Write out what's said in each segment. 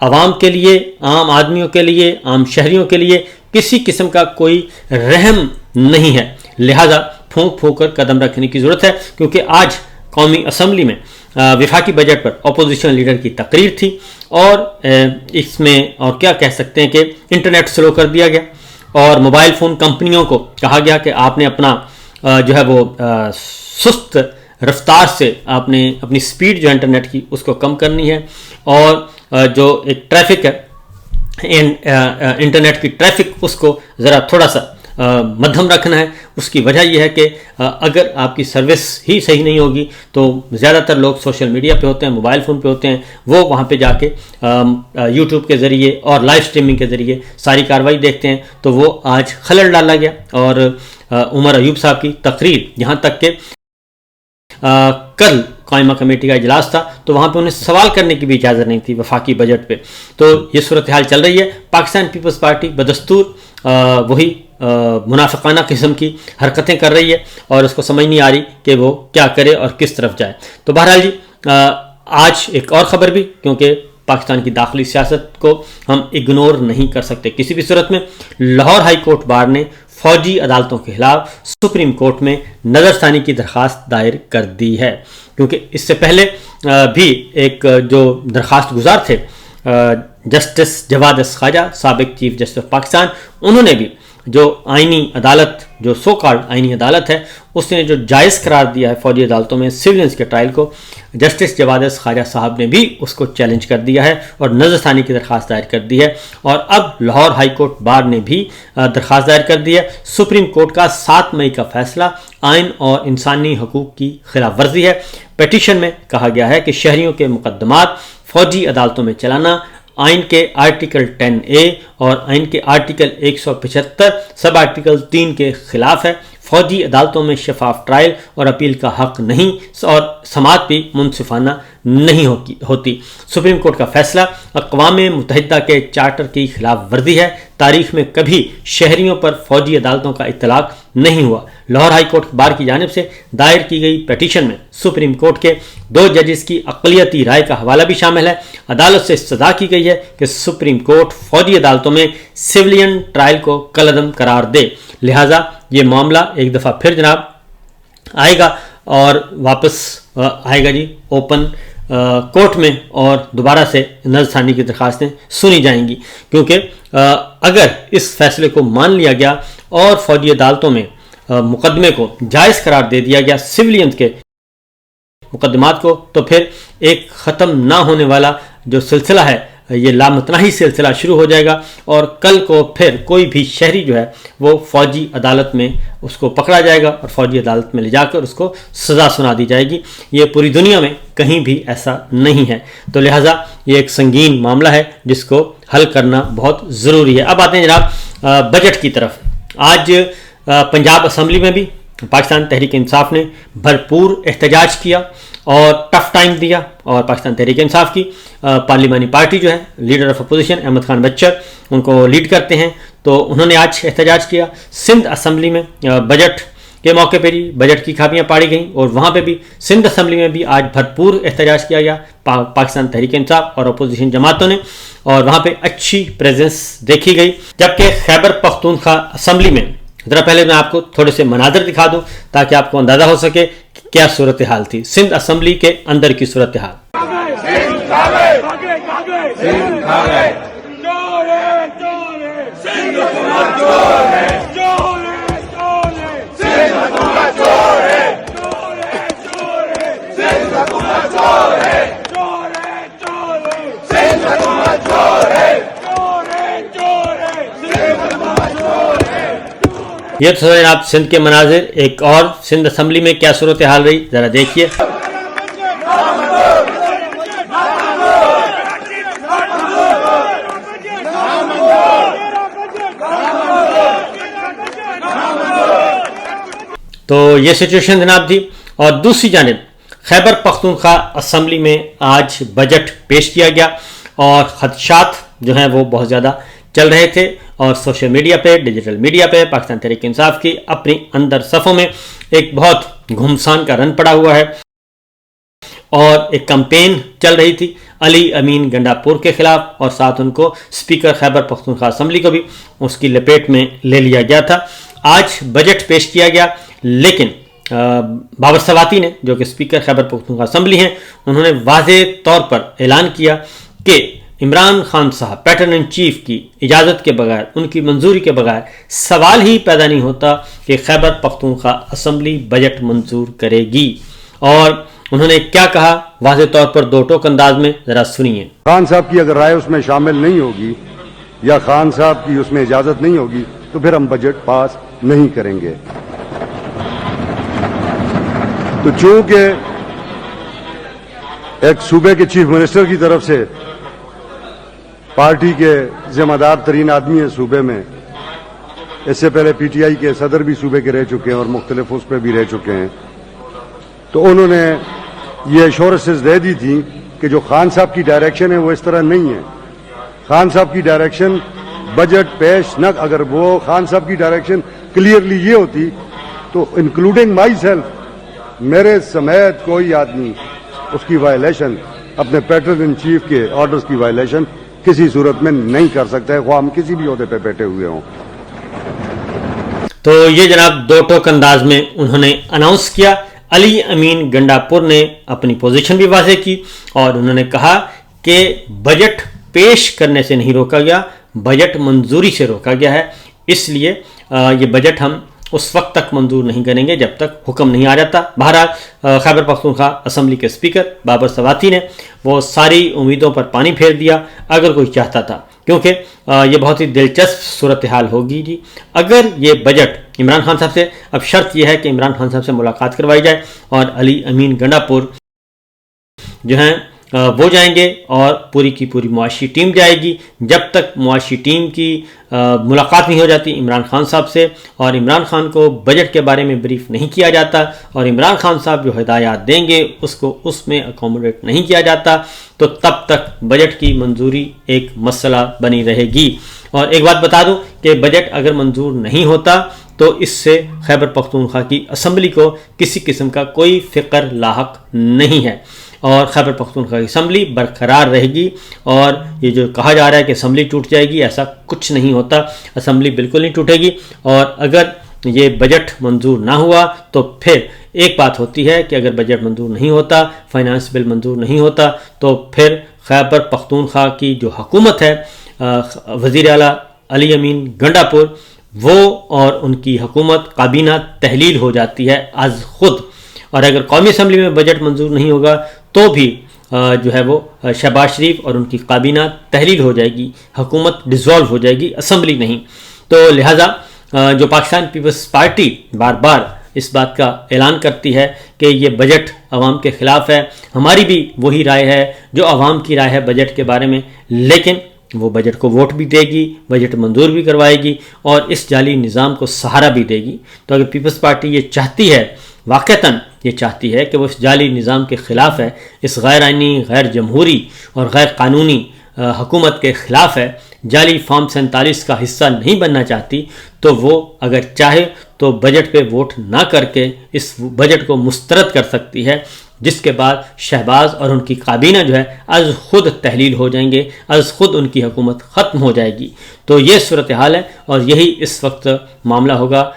عوام کے لیے، عام آدمیوں کے لیے، عام شہریوں کے لیے کسی قسم کا کوئی رحم نہیں ہے، لہٰذا پھونک پھونک کر قدم رکھنے کی ضرورت ہے، کیونکہ آج قومی اسمبلی میں وفاقی بجٹ پر اپوزیشن لیڈر کی تقریر تھی، اور اس میں اور کیا کہہ سکتے ہیں کہ انٹرنیٹ سلو کر دیا گیا، اور موبائل فون کمپنیوں کو کہا گیا کہ آپ نے اپنا جو ہے وہ سست رفتار سے آپ نے اپنی سپیڈ جو ہے انٹرنیٹ کی اس کو کم کرنی ہے، اور جو ایک ٹریفک ہے انٹرنیٹ کی ٹریفک اس کو ذرا تھوڑا سا مدھم رکھنا ہے۔ اس کی وجہ یہ ہے کہ اگر آپ کی سروس ہی صحیح نہیں ہوگی تو زیادہ تر لوگ سوشل میڈیا پہ ہوتے ہیں، موبائل فون پہ ہوتے ہیں، وہ وہاں پہ جا کے یوٹیوب کے ذریعے اور لائیو سٹریمنگ کے ذریعے ساری کارروائی دیکھتے ہیں، تو وہ آج خلل ڈالا گیا، اور عمر ایوب صاحب کی تقریر، یہاں تک کہ کل قائمہ کمیٹی کا اجلاس تھا تو وہاں پہ انہیں سوال کرنے کی بھی اجازت نہیں تھی وفاقی بجٹ پہ، تو یہ صورتحال چل رہی ہے۔ پاکستان پیپلز پارٹی بدستور وہی منافقانہ قسم کی حرکتیں کر رہی ہے، اور اس کو سمجھ نہیں آ رہی کہ وہ کیا کرے اور کس طرف جائے۔ تو بہرحال جی آج ایک اور خبر بھی، کیونکہ پاکستان کی داخلی سیاست کو ہم اگنور نہیں کر سکتے کسی بھی صورت میں، لاہور ہائی کورٹ بار نے فوجی عدالتوں کے خلاف سپریم کورٹ میں نظر ثانی کی درخواست دائر کر دی ہے، کیونکہ اس سے پہلے بھی ایک جو درخواست گزار تھے جسٹس جواد خواجہ، سابق چیف جسٹس آف پاکستان، انہوں نے بھی جو آئینی عدالت، جو سو کالڈ آئینی عدالت ہے، اس نے جو جائز قرار دیا ہے فوجی عدالتوں میں سویلینس کے ٹرائل کو، جسٹس جواد خواجہ صاحب نے بھی اس کو چیلنج کر دیا ہے اور نظر ثانی کی درخواست دائر کر دی ہے، اور اب لاہور ہائی کورٹ بار نے بھی درخواست دائر کر دی ہے۔ سپریم کورٹ کا 7 مئی کا فیصلہ آئین اور انسانی حقوق کی خلاف ورزی ہے۔ پیٹیشن میں کہا گیا ہے کہ شہریوں کے مقدمات فوجی عدالتوں میں چلانا آئین کے آرٹیکل 10A اور آئین کے آرٹیکل 175 سب آرٹیکل 3 کے خلاف ہے۔ فوجی عدالتوں میں شفاف ٹرائل اور اپیل کا حق نہیں، اور سماعت بھی منصفانہ نہیں ہوتی۔ سپریم کورٹ کا فیصلہ اقوام متحدہ کے چارٹر کی خلاف ورزی ہے۔ تاریخ میں کبھی شہریوں پر فوجی عدالتوں کا اطلاق نہیں ہوا۔ لاہور ہائی کورٹ بار کی جانب سے دائر کی گئی پیٹیشن میں سپریم کورٹ کے 2 ججز کی اقلیتی رائے کا حوالہ بھی شامل ہے۔ عدالت سے استدعا کی گئی ہے کہ سپریم کورٹ فوجی عدالتوں میں سویلین ٹرائل کو کالعدم قرار دے، لہٰذا یہ معاملہ ایک دفعہ پھر جناب آئے گا اور واپس آئے گا جی اوپن کورٹ میں، اور دوبارہ سے نظر ثانی کی درخواستیں سنی جائیں گی، کیونکہ اگر اس فیصلے کو مان لیا گیا اور فوجی عدالتوں میں مقدمے کو جائز قرار دے دیا گیا سویلینز کے مقدمات کو، تو پھر ایک ختم نہ ہونے والا جو سلسلہ ہے، یہ لامتناہی سلسلہ شروع ہو جائے گا، اور کل کو پھر کوئی بھی شہری جو ہے وہ فوجی عدالت میں اس کو پکڑا جائے گا اور فوجی عدالت میں لے جا کر اس کو سزا سنا دی جائے گی۔ یہ پوری دنیا میں کہیں بھی ایسا نہیں ہے، تو لہٰذا یہ ایک سنگین معاملہ ہے جس کو حل کرنا بہت ضروری ہے۔ اب آتے ہیں جناب بجٹ کی طرف۔ آج پنجاب اسمبلی میں بھی پاکستان تحریک انصاف نے بھرپور احتجاج کیا اور ٹف ٹائم دیا، اور پاکستان تحریک انصاف کی پارلیمانی پارٹی جو ہے leader of opposition Ahmed Khan بچر ان کو لیڈ کرتے ہیں، تو انہوں نے آج احتجاج کیا۔ سندھ اسمبلی میں بجٹ کے موقع پہ بھی بجٹ کی کھاپیاں پاڑی گئیں، اور وہاں پہ بھی سندھ اسمبلی میں بھی آج بھرپور احتجاج کیا گیا پاکستان تحریک انصاف اور اپوزیشن جماعتوں نے، اور وہاں پہ اچھی پریزنس دیکھی گئی۔ جبکہ خیبر پختونخوا اسمبلی میں ذرا پہلے میں آپ کو تھوڑے سے مناظر دکھا دوں تاکہ آپ کو اندازہ ہو سکے کہ کیا صورتحال تھی سندھ اسمبلی کے اندر کی صورتحال۔ یہ تو جناب سندھ کے مناظر، ایک اور سندھ اسمبلی میں کیا صورتحال رہی ذرا دیکھیے۔ تو یہ سچویشن جناب تھی، اور دوسری جانب خیبر پختونخوا اسمبلی میں آج بجٹ پیش کیا گیا، اور خدشات جو ہیں وہ بہت زیادہ چل رہے تھے، اور سوشل میڈیا پہ، ڈیجیٹل میڈیا پہ پاکستان تحریک انصاف کی اپنی اندر صفوں میں ایک بہت گھمسان کا رن پڑا ہوا ہے، اور ایک کمپین چل رہی تھی علی امین گنڈاپور کے خلاف، اور ساتھ ان کو اسپیکر خیبر پختونخوا اسمبلی کو بھی اس کی لپیٹ میں لے لیا گیا تھا۔ آج بجٹ پیش کیا گیا، لیکن بابر سواتی نے، جو کہ اسپیکر خیبر پختونخوا اسمبلی ہیں، انہوں نے واضح طور پر اعلان کیا کہ عمران خان صاحب پیٹرن ان چیف کی اجازت کے بغیر، ان کی منظوری کے بغیر سوال ہی پیدا نہیں ہوتا کہ خیبر پختونخوا اسمبلی بجٹ منظور کرے گی۔ اور انہوں نے کیا کہا واضح طور پر دو ٹوک انداز میں، ذرا سنیے۔ خان صاحب کی اگر رائے اس میں شامل نہیں ہوگی یا خان صاحب کی اس میں اجازت نہیں ہوگی تو پھر ہم بجٹ پاس نہیں کریں گے۔ تو چونکہ ایک صوبے کے چیف منسٹر کی طرف سے پارٹی کے ذمہ دار ترین آدمی ہیں صوبے میں، اس سے پہلے پی ٹی آئی کے صدر بھی صوبے کے رہ چکے ہیں اور مختلف اس پہ بھی رہ چکے ہیں، تو انہوں نے یہ ایشورنسز دے دی تھی کہ جو خان صاحب کی ڈائریکشن ہے وہ اس طرح نہیں ہے۔ خان صاحب کی ڈائریکشن بجٹ پیش نہ، اگر وہ خان صاحب کی ڈائریکشن کلیئرلی یہ ہوتی تو انکلوڈنگ مائی سیلف، میرے سمیت کوئی آدمی اس کی وائلیشن، اپنے پیٹرن ان چیف کے آرڈرز کی وائلیشن کسی صورت میں نہیں کر سکتا ہے، خواہ ہم کسی بھی عہدے پہ بیٹھے ہوئے ہوں۔ تو یہ جناب دو ٹوک انداز میں انہوں نے اناؤنس کیا۔ علی امین گنڈاپور نے اپنی پوزیشن بھی واضح کی اور انہوں نے کہا کہ بجٹ پیش کرنے سے نہیں روکا گیا، بجٹ منظوری سے روکا گیا ہے، اس لیے یہ بجٹ ہم اس وقت تک منظور نہیں کریں گے جب تک حکم نہیں آ جاتا۔ بہرحال خیبر پختونخوا اسمبلی کے اسپیکر بابر سواتی نے وہ ساری امیدوں پر پانی پھیر دیا، اگر کوئی چاہتا تھا، کیونکہ یہ بہت ہی دلچسپ صورتحال ہوگی جی اگر یہ بجٹ عمران خان صاحب سے، اب شرط یہ ہے کہ عمران خان صاحب سے ملاقات کروائی جائے اور علی امین گنڈاپور جو ہیں وہ جائیں گے اور پوری کی پوری معاشی ٹیم جائے گی۔ جب تک معاشی ٹیم کی ملاقات نہیں ہو جاتی عمران خان صاحب سے اور عمران خان کو بجٹ کے بارے میں بریف نہیں کیا جاتا اور عمران خان صاحب جو ہدایات دیں گے اس کو اس میں اکوموڈیٹ نہیں کیا جاتا، تو تب تک بجٹ کی منظوری ایک مسئلہ بنی رہے گی۔ اور ایک بات بتا دوں کہ بجٹ اگر منظور نہیں ہوتا تو اس سے خیبر پختونخوا کی اسمبلی کو کسی قسم کا کوئی فقر لاحق نہیں ہے اور خیبر پختونخوا کی اسمبلی برقرار رہے گی۔ اور یہ جو کہا جا رہا ہے کہ اسمبلی ٹوٹ جائے گی، ایسا کچھ نہیں ہوتا، اسمبلی بالکل نہیں ٹوٹے گی۔ اور اگر یہ بجٹ منظور نہ ہوا تو پھر ایک بات ہوتی ہے کہ اگر بجٹ منظور نہیں ہوتا، فائنانس بل منظور نہیں ہوتا، تو پھر خیبر پختونخوا کی جو حکومت ہے، وزیر اعلیٰ علی امین گنڈاپور، وہ اور ان کی حکومت کابینہ تحلیل ہو جاتی ہے از خود۔ اور اگر قومی اسمبلی میں بجٹ منظور نہیں ہوگا تو بھی جو ہے وہ شہباز شریف اور ان کی کابینہ تحلیل ہو جائے گی، حکومت ڈیزالو ہو جائے گی، اسمبلی نہیں۔ تو لہٰذا جو پاکستان پیپلز پارٹی بار بار اس بات کا اعلان کرتی ہے کہ یہ بجٹ عوام کے خلاف ہے، ہماری بھی وہی رائے ہے جو عوام کی رائے ہے بجٹ کے بارے میں، لیکن وہ بجٹ کو ووٹ بھی دے گی، بجٹ منظور بھی کروائے گی اور اس جعلی نظام کو سہارا بھی دے گی۔ تو اگر پیپلز پارٹی یہ چاہتی ہے، واقعتاً یہ چاہتی ہے کہ وہ اس جعلی نظام کے خلاف ہے، اس غیر آئینی، غیر جمہوری اور غیر قانونی حکومت کے خلاف ہے، جعلی فارم 47 کا حصہ نہیں بننا چاہتی، تو وہ اگر چاہے تو بجٹ پہ ووٹ نہ کر کے اس بجٹ کو مسترد کر سکتی ہے، جس کے بعد شہباز اور ان کی کابینہ جو ہے از خود تحلیل ہو جائیں گے، از خود ان کی حکومت ختم ہو جائے گی۔ تو یہ صورتحال ہے اور یہی اس وقت معاملہ ہوگا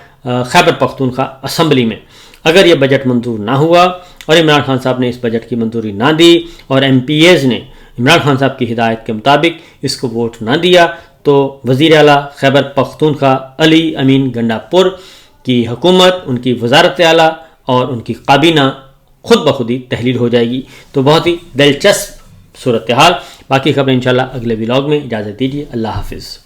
خیبر پختونخوا اسمبلی میں۔ اگر یہ بجٹ منظور نہ ہوا اور عمران خان صاحب نے اس بجٹ کی منظوری نہ دی اور ایم پی ایز نے عمران خان صاحب کی ہدایت کے مطابق اس کو ووٹ نہ دیا، تو وزیر اعلیٰ خیبر پختونخوا علی امین گنڈاپور کی حکومت، ان کی وزارت اعلیٰ اور ان کی کابینہ خود بخود ہی تحلیل ہو جائے گی۔ تو بہت ہی دلچسپ صورتحال۔ باقی خبریں انشاءاللہ اگلے ولاگ میں۔ اجازت دیجیے، اللہ حافظ۔